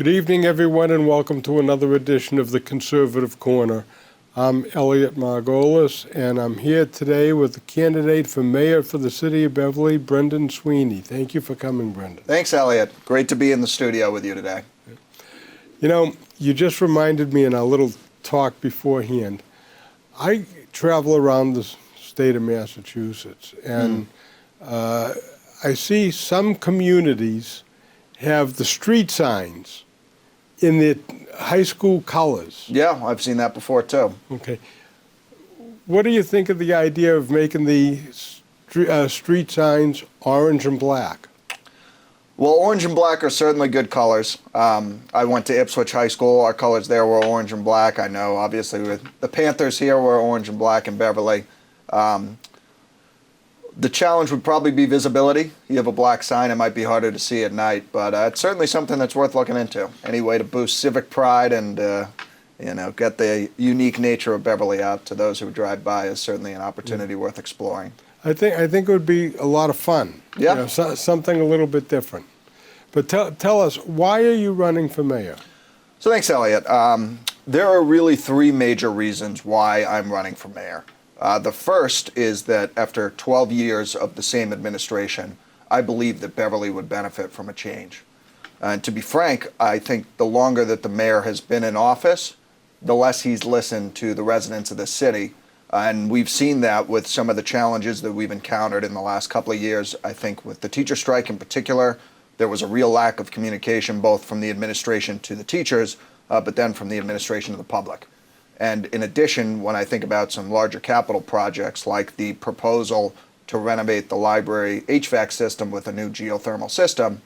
Good evening, everyone, and welcome to another edition of the Conservative Corner. I'm Elliot Margolis, and I'm here today with the candidate for mayor for the city of Beverly, Brendan Sweeney. Thank you for coming, Brendan. Thanks, Elliot. Great to be in the studio with you today. You know, you just reminded me in our little talk beforehand. I travel around the state of Massachusetts, and I see some communities have the street signs in the high school colors. Yeah, I've seen that before too. Okay. What do you think of the idea of making the street signs orange and black? Well, orange and black are certainly good colors. I went to Ipswich High School. Our colors there were orange and black. I know, obviously, with the Panthers here were orange and black in Beverly. The challenge would probably be visibility. You have a black sign, it might be harder to see at night, but it's certainly something that's worth looking into. Any way to boost civic pride and get the unique nature of Beverly out to those who drive by is certainly an opportunity worth exploring. I think it would be a lot of fun. Yeah. You know, something a little bit different. But tell us, why are you running for mayor? So thanks, Elliot. There are really three major reasons why I'm running for mayor. The first is that after 12 years of the same administration, I believe that Beverly would benefit from a change. And to be frank, I think the longer that the mayor has been in office, the less he's listened to the residents of the city. And we've seen that with some of the challenges that we've encountered in the last couple of years. I think with the teacher strike in particular, there was a real lack of communication both from the administration to the teachers, but then from the administration to the public. And in addition, when I think about some larger capital projects like the proposal to renovate the library HVAC system with a new geothermal system,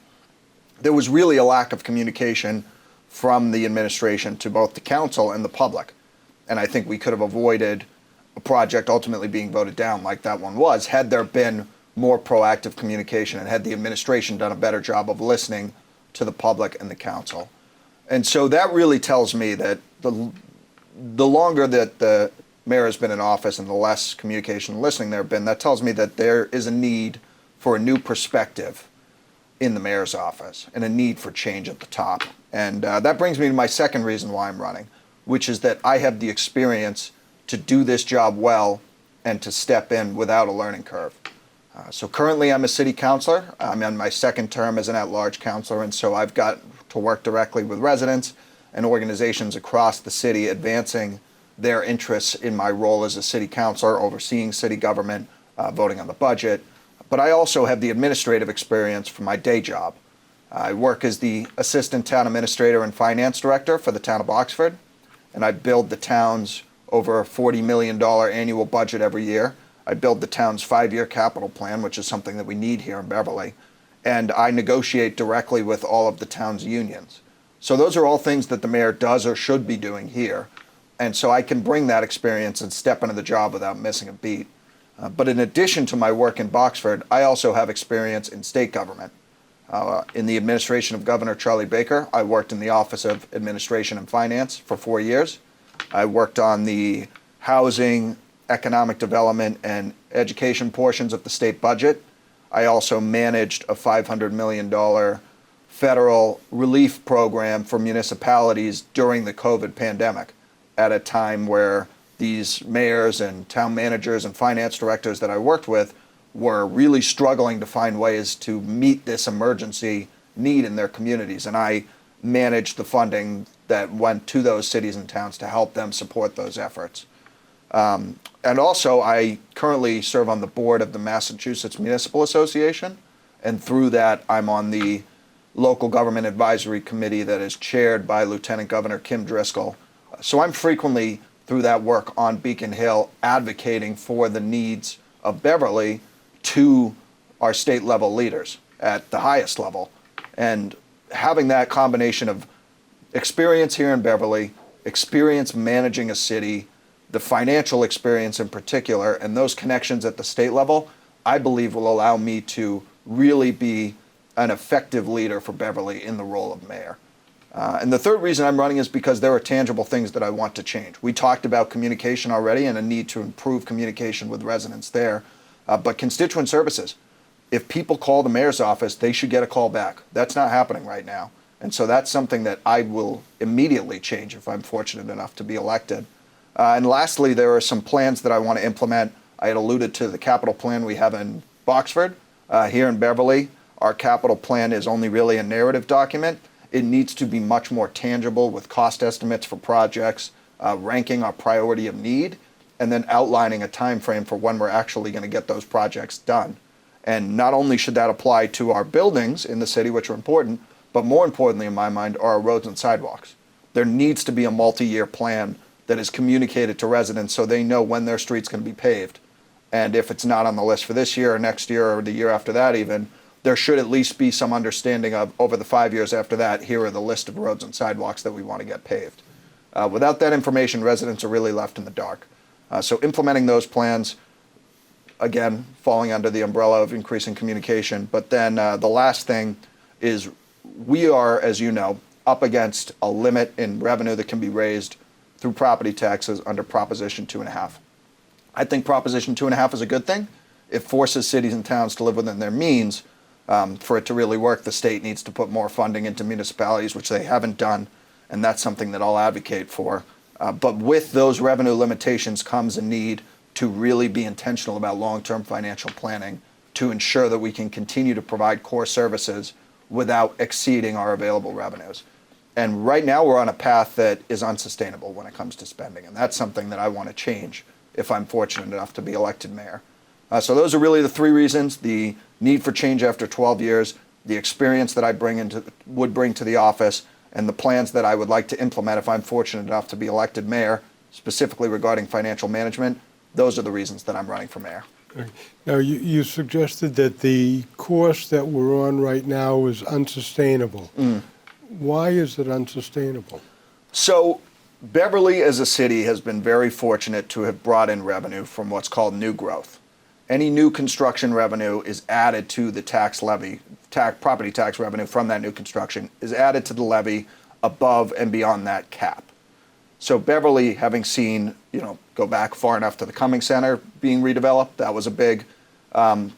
there was really a lack of communication from the administration to both the council and the public. And I think we could have avoided a project ultimately being voted down like that one was, had there been more proactive communication and had the administration done a better job of listening to the public and the council. And so that really tells me that the longer that the mayor has been in office and the less communication and listening there have been, that tells me that there is a need for a new perspective in the mayor's office and a need for change at the top. And that brings me to my second reason why I'm running, which is that I have the experience to do this job well and to step in without a learning curve. So currently I'm a city councilor. I'm in my second term as an at-large councilor, and so I've got to work directly with residents and organizations across the city advancing their interests in my role as a city councilor, overseeing city government, voting on the budget. But I also have the administrative experience from my day job. I work as the assistant town administrator and finance director for the town of Oxford, and I build the town's over $40 million annual budget every year. I build the town's 5-year capital plan, which is something that we need here in Beverly, and I negotiate directly with all of the town's unions. So those are all things that the mayor does or should be doing here. And so I can bring that experience and step into the job without missing a beat. But in addition to my work in Boxford, I also have experience in state government. In the administration of Governor Charlie Baker, I worked in the Office of Administration and Finance for 4 years. I worked on the housing, economic development, and education portions of the state budget. I also managed a $500 million federal relief program for municipalities during the COVID pandemic at a time where these mayors and town managers and finance directors that I worked with were really struggling to find ways to meet this emergency need in their communities. And I managed the funding that went to those cities and towns to help them support those efforts. And also, I currently serve on the board of the Massachusetts Municipal Association, and through that, I'm on the local government advisory committee that is chaired by Lieutenant Governor Kim Driscoll. So I'm frequently, through that work on Beacon Hill, advocating for the needs of Beverly to our state level leaders at the highest level. And having that combination of experience here in Beverly, experience managing a city, the financial experience in particular, and those connections at the state level, I believe will allow me to really be an effective leader for Beverly in the role of mayor. And the third reason I'm running is because there are tangible things that I want to change. We talked about communication already and a need to improve communication with residents there. But constituent services, if people call the mayor's office, they should get a call back. That's not happening right now. And so that's something that I will immediately change if I'm fortunate enough to be elected. And lastly, there are some plans that I want to implement. I had alluded to the capital plan we have in Boxford. Here in Beverly, our capital plan is only really a narrative document. It needs to be much more tangible with cost estimates for projects, ranking our priority of need, and then outlining a time frame for when we're actually going to get those projects done. And not only should that apply to our buildings in the city, which are important, but more importantly in my mind are our roads and sidewalks. There needs to be a multi-year plan that is communicated to residents so they know when their street's going to be paved. And if it's not on the list for this year or next year or the year after that even, there should at least be some understanding of, over the 5 years after that, here are the list of roads and sidewalks that we want to get paved. Without that information, residents are really left in the dark. So implementing those plans, again, falling under the umbrella of increasing communication. But then the last thing is we are, as you know, up against a limit in revenue that can be raised through property taxes under Proposition 2.5. I think Proposition 2.5 is a good thing. It forces cities and towns to live within their means. For it to really work, the state needs to put more funding into municipalities, which they haven't done, and that's something that I'll advocate for. But with those revenue limitations comes a need to really be intentional about long-term financial planning to ensure that we can continue to provide core services without exceeding our available revenues. And right now we're on a path that is unsustainable when it comes to spending, and that's something that I want to change if I'm fortunate enough to be elected mayor. So those are really the three reasons: the need for change after 12 years, the experience that I would bring to the office, and the plans that I would like to implement if I'm fortunate enough to be elected mayor, specifically regarding financial management. Those are the reasons that I'm running for mayor. Now, you suggested that the course that we're on right now is unsustainable. Why is it unsustainable? So Beverly as a city has been very fortunate to have brought in revenue from what's called new growth. Any new construction revenue is added to the tax levy, property tax revenue from that new construction is added to the levy above and beyond that cap. So Beverly, having seen, go back far enough to the Cumming Center being redeveloped, that was a big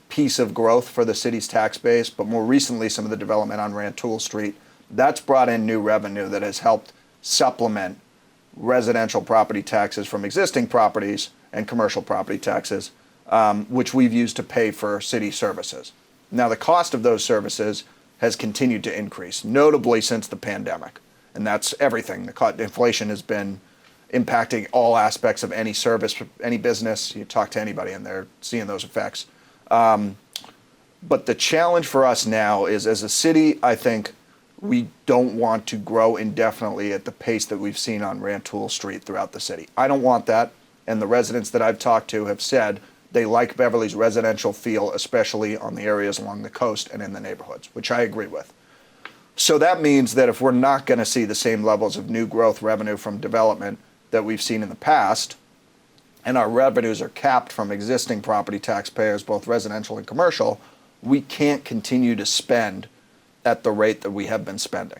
piece of growth for the city's tax base. But more recently, some of the development on Rantoul Street, that's brought in new revenue that has helped supplement residential property taxes from existing properties and commercial property taxes, which we've used to pay for city services. Now, the cost of those services has continued to increase, notably since the pandemic. And that's everything. The inflation has been impacting all aspects of any service, any business. You talk to anybody and they're seeing those effects. But the challenge for us now is, as a city, I think we don't want to grow indefinitely at the pace that we've seen on Rantoul Street throughout the city. I don't want that. And the residents that I've talked to have said they like Beverly's residential feel, especially on the areas along the coast and in the neighborhoods, which I agree with. So that means that if we're not going to see the same levels of new growth revenue from development that we've seen in the past, and our revenues are capped from existing property taxpayers, both residential and commercial, we can't continue to spend at the rate that we have been spending.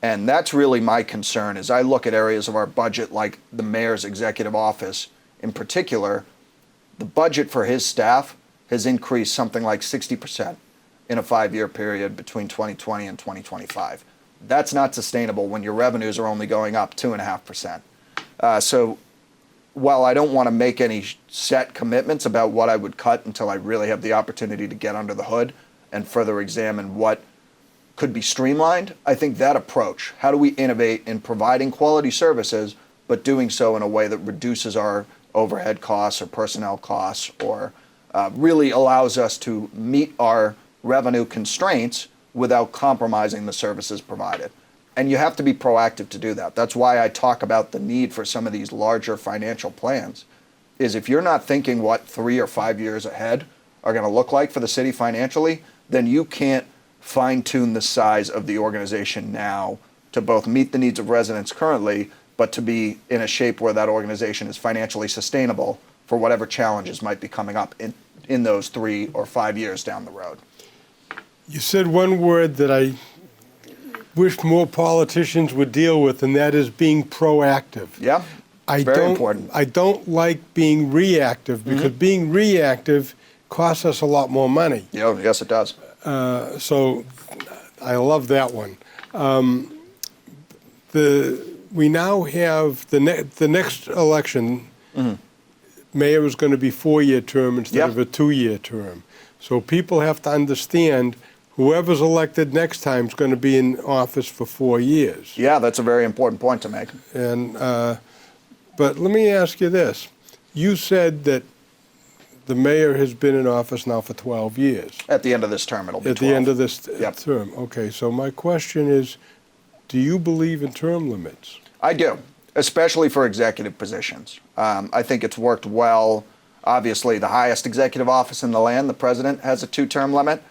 And that's really my concern as I look at areas of our budget like the mayor's executive office in particular. The budget for his staff has increased something like 60% in a 5-year period between 2020 and 2025. That's not sustainable when your revenues are only going up 2.5%. So while I don't want to make any set commitments about what I would cut until I really have the opportunity to get under the hood and further examine what could be streamlined, I think that approach, how do we innovate in providing quality services, but doing so in a way that reduces our overhead costs or personnel costs, or really allows us to meet our revenue constraints without compromising the services provided. And you have to be proactive to do that. That's why I talk about the need for some of these larger financial plans, is if you're not thinking what 3 or 5 years ahead are going to look like for the city financially, then you can't fine-tune the size of the organization now to both meet the needs of residents currently, but to be in a shape where that organization is financially sustainable for whatever challenges might be coming up in those 3 or 5 years down the road. You said one word that I wish more politicians would deal with, and that is being proactive. Yeah, it's very important. I don't like being reactive, because being reactive costs us a lot more money. Yeah, yes, it does. So I love that one. We now have the next election. Mayor is going to be 4-year term instead of a 2-year term. So people have to understand whoever's elected next time is going to be in office for 4 years. Yeah, that's a very important point to make. And but let me ask you this: you said that the mayor has been in office now for 12 years. At the end of this term, it'll be 12. At the end of this term. Okay. So my question is, do you believe in term limits? I do, especially for executive positions. I think it's worked well. Obviously, the highest executive office in the land, the president, has a 2-term limit.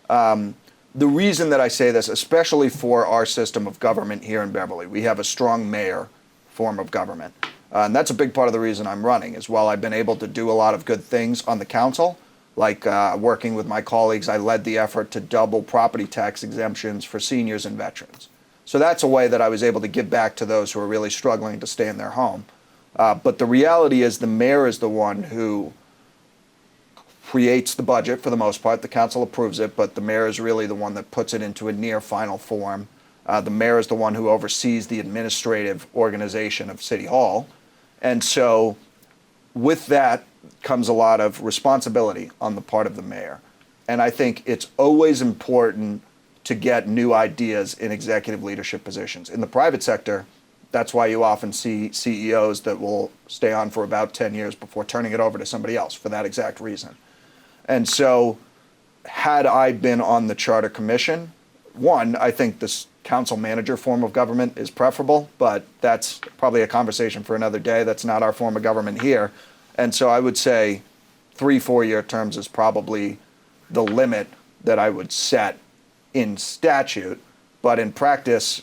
The reason that I say this, especially for our system of government here in Beverly, we have a strong mayor form of government. And that's a big part of the reason I'm running, is while I've been able to do a lot of good things on the council, like working with my colleagues, I led the effort to double property tax exemptions for seniors and veterans. So that's a way that I was able to give back to those who are really struggling to stay in their home. But the reality is the mayor is the one who creates the budget for the most part. The council approves it, but the mayor is really the one that puts it into a near final form. The mayor is the one who oversees the administrative organization of City Hall. And so with that comes a lot of responsibility on the part of the mayor. And I think it's always important to get new ideas in executive leadership positions. In the private sector, that's why you often see CEOs that will stay on for about 10 years before turning it over to somebody else for that exact reason. And so had I been on the Charter Commission, one, I think this council manager form of government is preferable, but that's probably a conversation for another day. That's not our form of government here. And so I would say 3-4-year terms is probably the limit that I would set in statute, but in practice,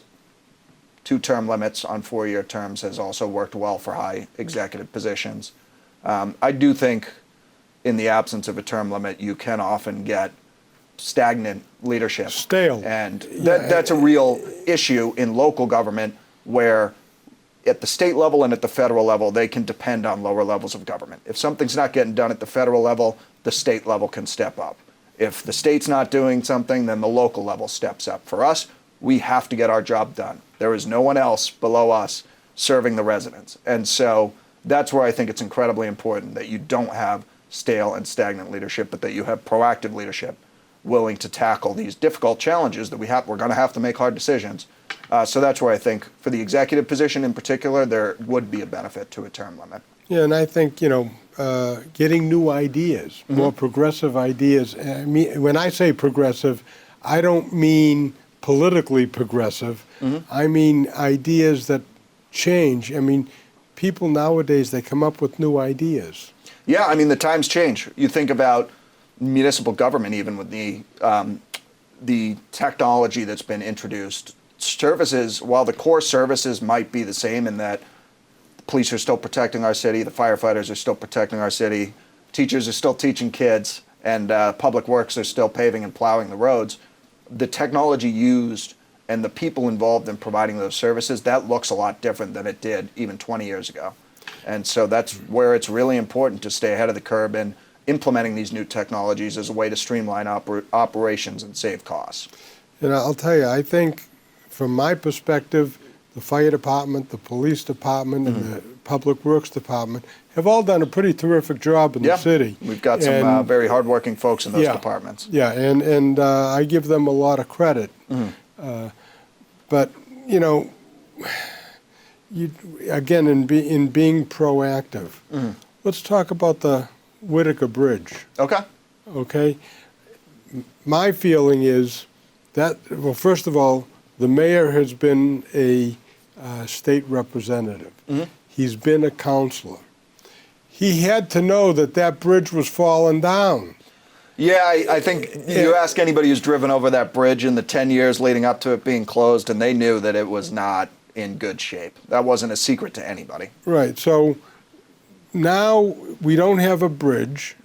2-term limits on 4-year terms has also worked well for high executive positions. I do think in the absence of a term limit, you can often get stagnant leadership. Stale. And that's a real issue in local government, where at the state level and at the federal level, they can depend on lower levels of government. If something's not getting done at the federal level, the state level can step up. If the state's not doing something, then the local level steps up. For us, we have to get our job done. There is no one else below us serving the residents. And so that's where I think it's incredibly important that you don't have stale and stagnant leadership, but that you have proactive leadership willing to tackle these difficult challenges that we're going to have to make hard decisions. So that's where I think for the executive position in particular, there would be a benefit to a term limit. Yeah, and I think, getting new ideas, more progressive ideas. I mean, when I say progressive, I don't mean politically progressive. I mean ideas that change. I mean, people nowadays, they come up with new ideas. Yeah, I mean, the times change. You think about municipal government, even with the technology that's been introduced. Services, while the core services might be the same in that the police are still protecting our city, the firefighters are still protecting our city, teachers are still teaching kids, and public works are still paving and plowing the roads, the technology used and the people involved in providing those services, that looks a lot different than it did even 20 years ago. And so that's where it's really important to stay ahead of the curve in implementing these new technologies as a way to streamline operations and save costs. And I'll tell you, I think from my perspective, the fire department, the police department, and the public works department have all done a pretty terrific job in the city. We've got some very hardworking folks in those departments. Yeah, and I give them a lot of credit. But, again, in being proactive, let's talk about the Whitaker Bridge. Okay? My feeling is that, well, first of all, the mayor has been a state representative. He's been a counselor. He had to know that that bridge was falling down. Yeah, I think you ask anybody who's driven over that bridge in the 10 years leading up to it being closed, and they knew that it was not in good shape. That wasn't a secret to anybody. Right. So now we don't have a bridge.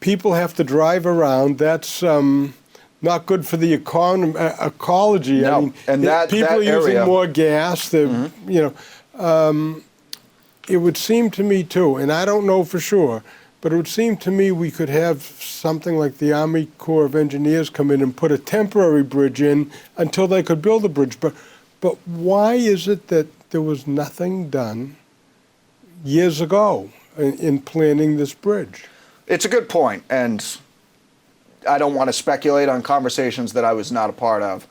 People have to drive around. That's not good for the ecology. No, I mean, and people are using more gas. It would seem to me too, and I don't know for sure, but it would seem to me we could have something like the Army Corps of Engineers come in and put a temporary bridge in until they could build a bridge. But why is it that there was nothing done years ago in planning this bridge? It's a good point, and I don't want to speculate on conversations that I was not a part of.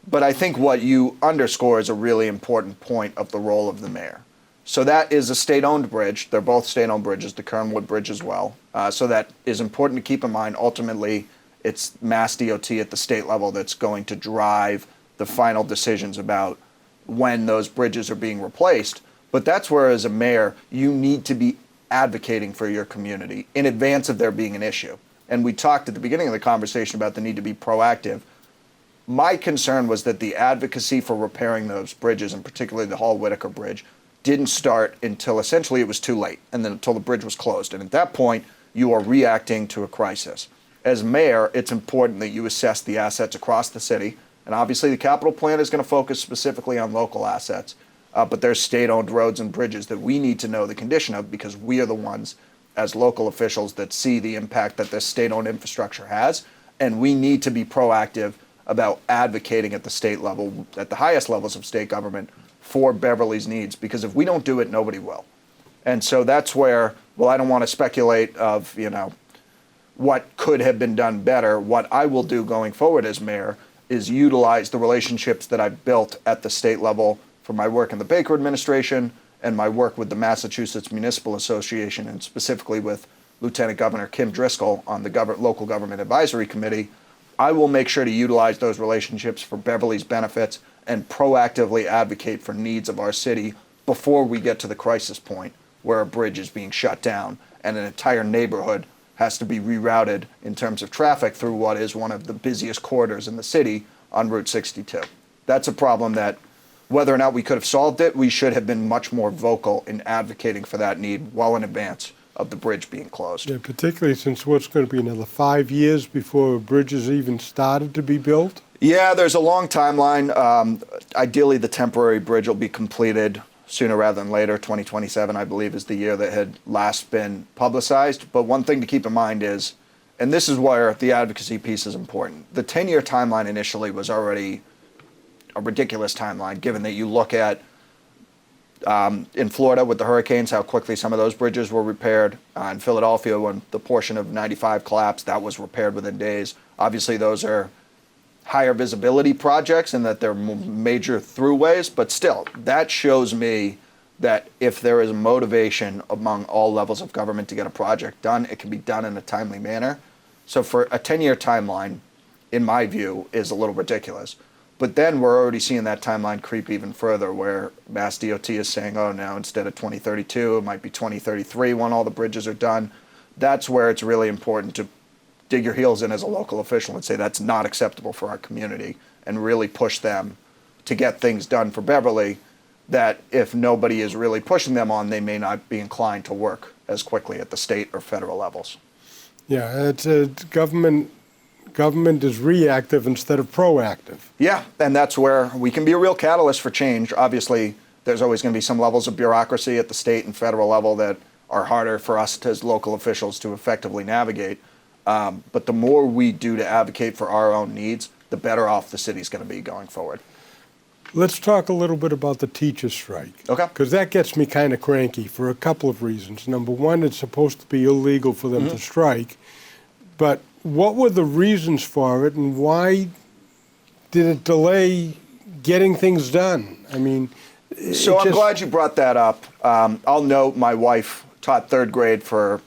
But I think what you underscore is a really important point of the role of the mayor. So that is a state-owned bridge. They're both state-owned bridges, the Kernwood Bridge as well. So that is important to keep in mind. Ultimately, it's Mass DOT at the state level that's going to drive the final decisions about when those bridges are being replaced. But that's where, as a mayor, you need to be advocating for your community in advance of there being an issue. And we talked at the beginning of the conversation about the need to be proactive. My concern was that the advocacy for repairing those bridges, and particularly the Hall-Whitaker Bridge, didn't start until essentially it was too late, and then until the bridge was closed. And at that point, you are reacting to a crisis. As mayor, it's important that you assess the assets across the city, and obviously the capital plan is going to focus specifically on local assets, but there's state-owned roads and bridges that we need to know the condition of, because we are the ones as local officials that see the impact that this state-owned infrastructure has, and we need to be proactive about advocating at the state level, at the highest levels of state government, for Beverly's needs, because if we don't do it, nobody will. And so that's where, well, I don't want to speculate of, what could have been done better. What I will do going forward as mayor is utilize the relationships that I've built at the state level from my work in the Baker administration and my work with the Massachusetts Municipal Association, and specifically with Lieutenant Governor Kim Driscoll on the Local Government Advisory Committee. I will make sure to utilize those relationships for Beverly's benefits and proactively advocate for needs of our city before we get to the crisis point where a bridge is being shut down and an entire neighborhood has to be rerouted in terms of traffic through what is one of the busiest corridors in the city on Route 62. That's a problem that, whether or not we could have solved it, we should have been much more vocal in advocating for that need well in advance of the bridge being closed. Yeah, particularly since what's going to be another 5 years before a bridge is even started to be built? Yeah, there's a long timeline. Ideally, the temporary bridge will be completed sooner rather than later. 2027, I believe, is the year that had last been publicized. But one thing to keep in mind is, and this is where the advocacy piece is important, the 10-year timeline initially was already a ridiculous timeline, given that you look at in Florida with the hurricanes, how quickly some of those bridges were repaired. In Philadelphia, when the portion of 95 collapsed, that was repaired within days. Obviously, those are higher visibility projects and that they're major throughways, but still, that shows me that if there is motivation among all levels of government to get a project done, it can be done in a timely manner. So for a 10-year timeline, in my view, is a little ridiculous. But then we're already seeing that timeline creep even further, where Mass DOT is saying, oh, now instead of 2032, it might be 2033 when all the bridges are done. That's where it's really important to dig your heels in as a local official and say that's not acceptable for our community, and really push them to get things done for Beverly that if nobody is really pushing them on, they may not be inclined to work as quickly at the state or federal levels. Yeah, it's government is reactive instead of proactive. Yeah, and that's where we can be a real catalyst for change. Obviously, there's always going to be some levels of bureaucracy at the state and federal level that are harder for us as local officials to effectively navigate. But the more we do to advocate for our own needs, the better off the city's going to be going forward. Let's talk a little bit about the teacher strike. Okay. Because that gets me kind of cranky for a couple of reasons. Number one, it's supposed to be illegal for them to strike. But what were the reasons for it, and why did it delay getting things done? I mean, so I'm glad you brought that up. I'll note my wife taught third grade for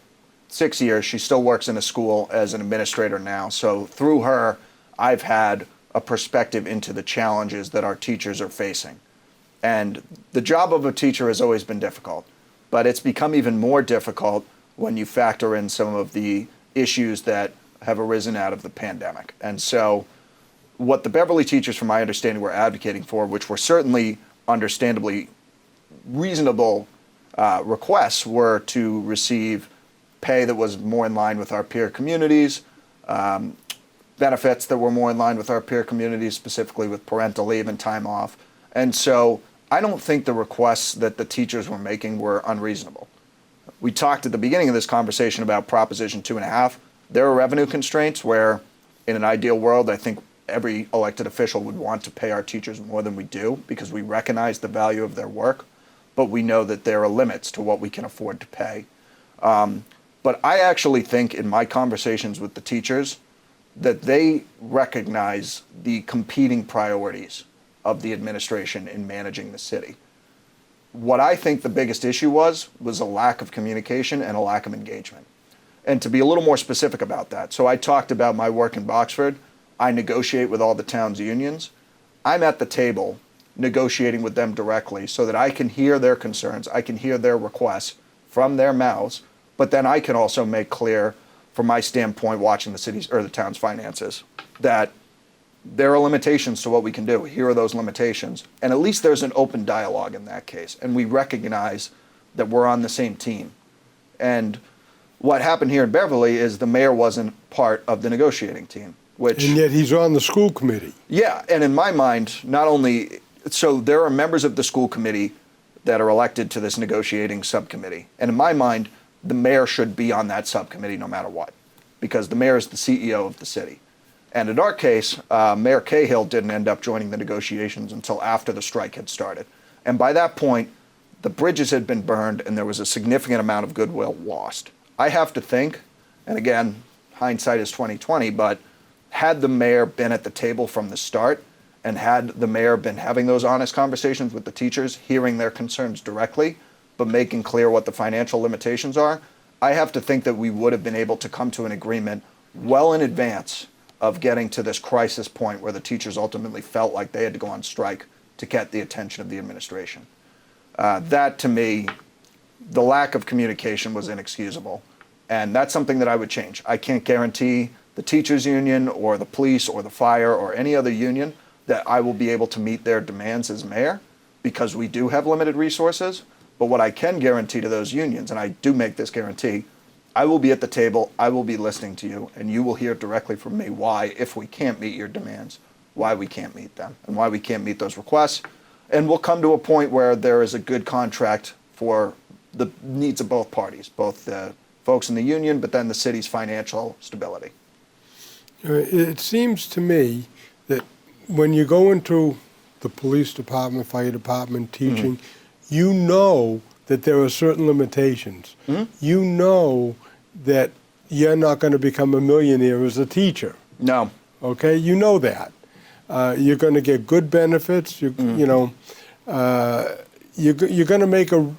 6 years. She still works in a school as an administrator now. So through her, I've had a perspective into the challenges that our teachers are facing. And the job of a teacher has always been difficult, but it's become even more difficult when you factor in some of the issues that have arisen out of the pandemic. And so what the Beverly teachers, from my understanding, were advocating for, which were certainly understandably reasonable requests, were to receive pay that was more in line with our peer communities, benefits that were more in line with our peer communities, specifically with parental leave and time off. And so I don't think the requests that the teachers were making were unreasonable. We talked at the beginning of this conversation about Proposition 2.5. There are revenue constraints where, in an ideal world, I think every elected official would want to pay our teachers more than we do because we recognize the value of their work, but we know that there are limits to what we can afford to pay. But I actually think in my conversations with the teachers that they recognize the competing priorities of the administration in managing the city. What I think the biggest issue was a lack of communication and a lack of engagement. And to be a little more specific about that, so I talked about my work in Boxford. I negotiate with all the town's unions. I'm at the table negotiating with them directly so that I can hear their concerns, I can hear their requests from their mouths, but then I can also make clear from my standpoint watching the city's or the town's finances that there are limitations to what we can do. Here are those limitations. And at least there's an open dialogue in that case. And we recognize that we're on the same team. And what happened here in Beverly is the mayor wasn't part of the negotiating team, which... And yet he's on the school committee. Yeah, and in my mind, not only... So there are members of the school committee that are elected to this negotiating subcommittee. And in my mind, the mayor should be on that subcommittee no matter what, because the mayor is the CEO of the city. And in our case, Mayor Cahill didn't end up joining the negotiations until after the strike had started. And by that point, the bridges had been burned and there was a significant amount of goodwill lost. I have to think, and again, hindsight is 20/20, but had the mayor been at the table from the start and had the mayor been having those honest conversations with the teachers, hearing their concerns directly, but making clear what the financial limitations are, I have to think that we would have been able to come to an agreement well in advance of getting to this crisis point where the teachers ultimately felt like they had to go on strike to get the attention of the administration. That, to me, the lack of communication was inexcusable. And that's something that I would change. I can't guarantee the teachers union or the police or the fire or any other union that I will be able to meet their demands as mayor because we do have limited resources. But what I can guarantee to those unions, and I do make this guarantee, I will be at the table, I will be listening to you, and you will hear directly from me why, if we can't meet your demands, why we can't meet them, and why we can't meet those requests. And we'll come to a point where there is a good contract for the needs of both parties, both the folks in the union, but then the city's financial stability. It seems to me that when you go into the police department, fire department, teaching, you know that there are certain limitations. You know that you're not going to become a millionaire as a teacher. No. Okay, you know that. You're going to get good benefits. You know, you're going to make a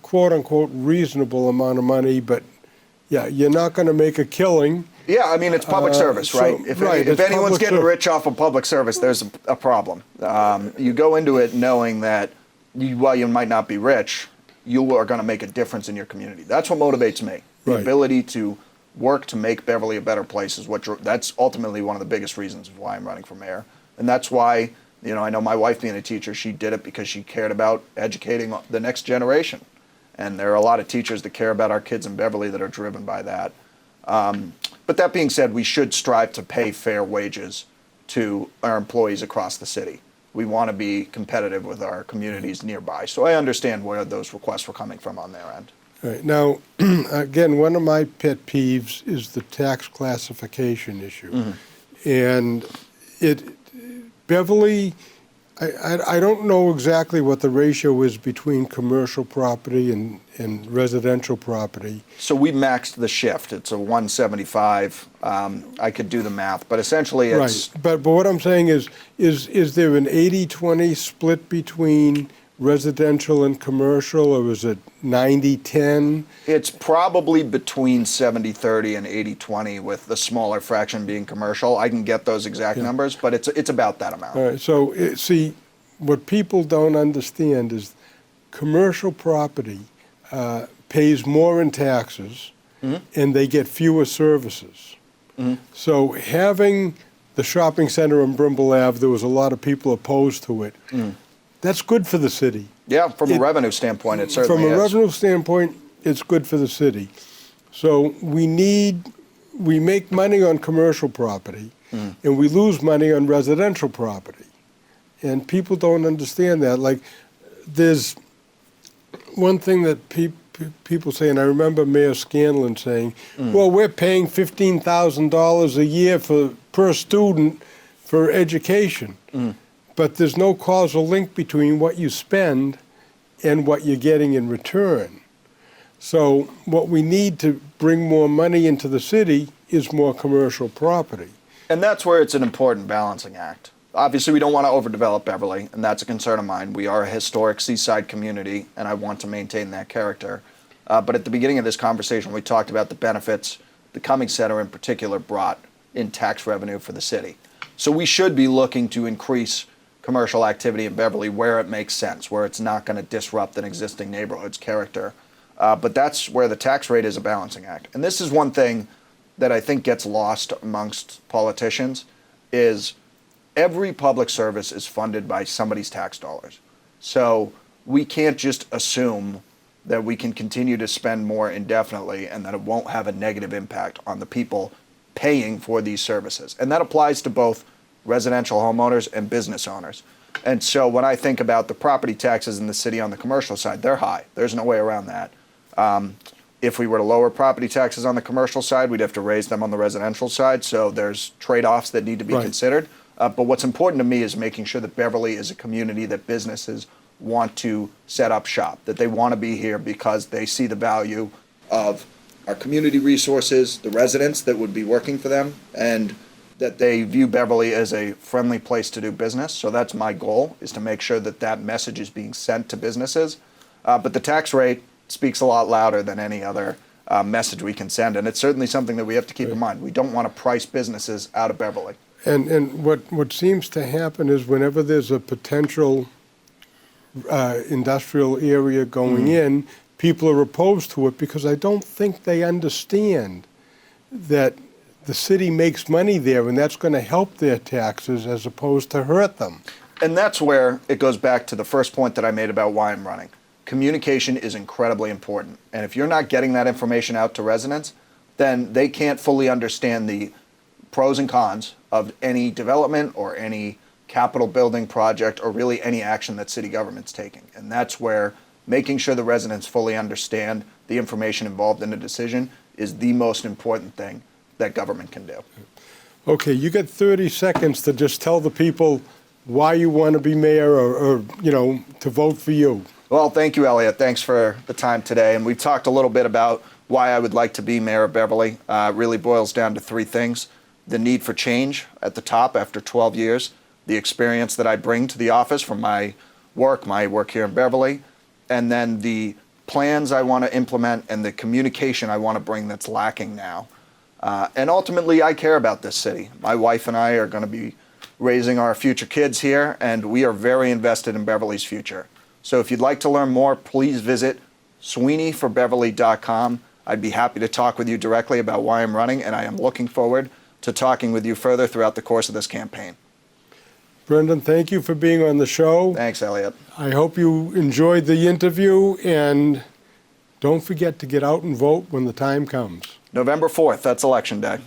quote unquote reasonable amount of money, but yeah, you're not going to make a killing. Yeah, I mean, it's public service, right? If anyone's getting rich off of public service, there's a problem. You go into it knowing that while you might not be rich, you are going to make a difference in your community. That's what motivates me. The ability to work to make Beverly a better place is that's ultimately one of the biggest reasons of why I'm running for mayor. And that's why, you know, I know my wife being a teacher, she did it because she cared about educating the next generation. And there are a lot of teachers that care about our kids in Beverly that are driven by that. But that being said, we should strive to pay fair wages to our employees across the city. We want to be competitive with our communities nearby. So I understand where those requests were coming from on their end. All right. Now, again, one of my pet peeves is the tax classification issue. And Beverly, I don't know exactly what the ratio is between commercial property and residential property. So we maxed the shift. It's a 175. I could do the math, but essentially it's... Right, but what I'm saying is there an 80-20 split between residential and commercial, or is it 90-10? It's probably between 70-30 and 80-20, with the smaller fraction being commercial. I can get those exact numbers, but it's about that amount. All right, so see, what people don't understand is commercial property pays more in taxes, and they get fewer services. So having the shopping center on Brimble Ave, there was a lot of people opposed to it. That's good for the city. Yeah, from a revenue standpoint, it certainly is. From a revenue standpoint, it's good for the city. So we make money on commercial property, and we lose money on residential property. And people don't understand that. Like, there's one thing that people saying, I remember Mayor Scanlon saying, well, we're paying $15,000 a year per student for education. But there's no causal link between what you spend and what you're getting in return. So what we need to bring more money into the city is more commercial property. And that's where it's an important balancing act. Obviously, we don't want to overdevelop Beverly, and that's a concern of mine. We are a historic seaside community, and I want to maintain that character. But at the beginning of this conversation, we talked about the benefits the Cummings Center in particular brought in tax revenue for the city. So we should be looking to increase commercial activity in Beverly where it makes sense, where it's not going to disrupt an existing neighborhood's character. But that's where the tax rate is a balancing act. And this is one thing that I think gets lost amongst politicians is every public service is funded by somebody's tax dollars. So we can't just assume that we can continue to spend more indefinitely and that it won't have a negative impact on the people paying for these services. And that applies to both residential homeowners and business owners. And so when I think about the property taxes in the city on the commercial side, they're high. There's no way around that. If we were to lower property taxes on the commercial side, we'd have to raise them on the residential side. So there's trade-offs that need to be considered. But what's important to me is making sure that Beverly is a community that businesses want to set up shop, that they want to be here because they see the value of our community resources, the residents that would be working for them, and that they view Beverly as a friendly place to do business. So that's my goal, is to make sure that that message is being sent to businesses. But the tax rate speaks a lot louder than any other message we can send. And it's certainly something that we have to keep in mind. We don't want to price businesses out of Beverly. And what seems to happen is whenever there's a potential industrial area going in, people are opposed to it because I don't think they understand that the city makes money there and that's going to help their taxes as opposed to hurt them. And that's where it goes back to the first point that I made about why I'm running. Communication is incredibly important. And if you're not getting that information out to residents, then they can't fully understand the pros and cons of any development or any capital building project or really any action that city government's taking. And that's where making sure the residents fully understand the information involved in a decision is the most important thing that government can do. Okay, you got 30 seconds to just tell the people why you want to be mayor or to vote for you. Well, thank you, Elliot. Thanks for the time today. And we talked a little bit about why I would like to be mayor of Beverly. It really boils down to three things. The need for change at the top after 12 years, the experience that I bring to the office from my work here in Beverly, and then the plans I want to implement and the communication I want to bring that's lacking now. And ultimately, I care about this city. My wife and I are going to be raising our future kids here, and we are very invested in Beverly's future. So if you'd like to learn more, please visit sweeneyforbeverly.com. I'd be happy to talk with you directly about why I'm running, and I am looking forward to talking with you further throughout the course of this campaign. Brendan, thank you for being on the show. Thanks, Elliot. I hope you enjoyed the interview, and don't forget to get out and vote when the time comes. November 4th, that's Election Day.